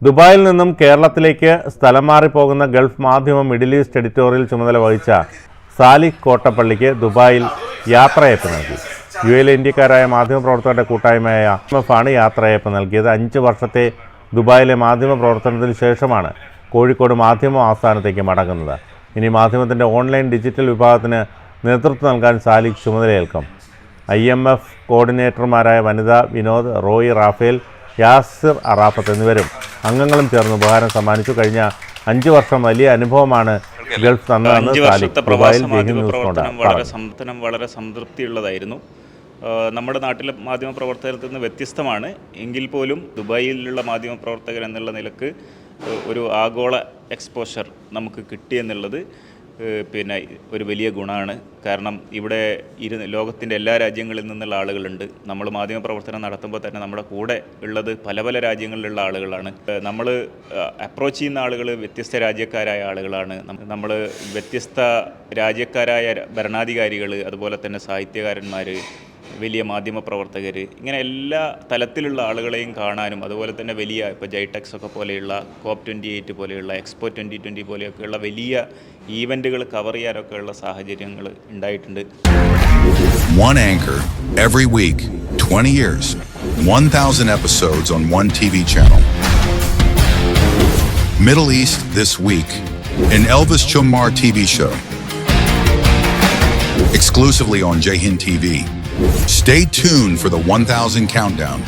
ദുബായിൽ നിന്നും കേരളത്തിലേക്ക് സ്ഥലം മാറിപ്പോകുന്ന ഗൾഫ് മാധ്യമം മിഡിൽ ഈസ്റ്റ് എഡിറ്റോറിയൽ ചുമതല വഹിച്ച സാലിഹ് കോട്ടപ്പള്ളിക്ക് ദുബായിൽ യാത്രയയപ്പ് നൽകി. യുഎയിലെ ഇന്ത്യക്കാരായ മാധ്യമപ്രവർത്തകരുടെ കൂട്ടായ്മയായ ആണ് യാത്രയയപ്പ് നൽകിയത്. 5 വർഷത്തെ ദുബായിലെ മാധ്യമ പ്രവർത്തനത്തിന് ശേഷമാണ് കോഴിക്കോട് മാധ്യമ ആസ്ഥാനത്തേക്ക് മടങ്ങുന്നത്. ഇനി മാധ്യമത്തിൻ്റെ ഓൺലൈൻ ഡിജിറ്റൽ വിഭാഗത്തിന് നേതൃത്വം നൽകാൻ സാലിഹ് ചുമതലയേൽക്കും. IMF കോർഡിനേറ്റർമാരായ വനിത വിനോദ്, റോയ്, റാഫേൽ, യാസിർ അറാഫത്ത് എന്നിവരും അംഗങ്ങളും ചേർന്ന് ഉപഹാരം സമ്മാനിച്ചു. കഴിഞ്ഞ 5 വർഷം വലിയ അനുഭവമാണ് ഗൾഫ് തന്നതെന്ന് സാലിഹ് ദുബായിൽ വളരെ സംതൃപ്തിയുള്ളതായിരുന്നു. നമ്മുടെ നാട്ടിലെ മാധ്യമപ്രവർത്തകരിൽ നിന്ന് വ്യത്യസ്തമാണ് എങ്കിൽ പോലും ദുബായിലുള്ള മാധ്യമപ്രവർത്തകർ എന്നുള്ള നിലക്ക് ഒരു ആഗോള എക്സ്പോഷർ നമുക്ക് കിട്ടിയെന്നുള്ളത് പിന്നെ ഒരു വലിയ ഗുണമാണ്. കാരണം ഇവിടെ ലോകത്തിൻ്റെ എല്ലാ രാജ്യങ്ങളിൽ നിന്നുള്ള ആളുകളുണ്ട്. നമ്മൾ മാധ്യമപ്രവർത്തനം നടത്തുമ്പോൾ തന്നെ നമ്മുടെ കൂടെ ഉള്ളത് പല രാജ്യങ്ങളിലുള്ള ആളുകളാണ്. നമ്മൾ അപ്രോച്ച് ചെയ്യുന്ന ആളുകൾ വ്യത്യസ്ത രാജ്യക്കാരായ ആളുകളാണ്. നമ്മൾ വ്യത്യസ്ത രാജ്യക്കാരായ ഭരണാധികാരികൾ, അതുപോലെ തന്നെ സാഹിത്യകാരന്മാർ, വലിയ മാധ്യമപ്രവർത്തകർ, ഇങ്ങനെ എല്ലാ തലത്തിലുള്ള ആളുകളെയും കാണാനും അതുപോലെ തന്നെ വലിയ ഇപ്പോൾ ജൈടെക്സ് ഒക്കെ പോലെയുള്ള COP28 പോലെയുള്ള എക്സ്പോ 2020 പോലെയൊക്കെയുള്ള വലിയ ഈവൻറ്റുകൾ കവർ ചെയ്യാനൊക്കെയുള്ള സാഹചര്യങ്ങൾ ഉണ്ടായിട്ടുണ്ട്. One anchor every week, 20 years, 1,000 episodes on one TV channel. Middle East This Week, an Elvis Chumar TV show. Exclusively on Jai Hind TV. Stay tuned for the 1000 countdown.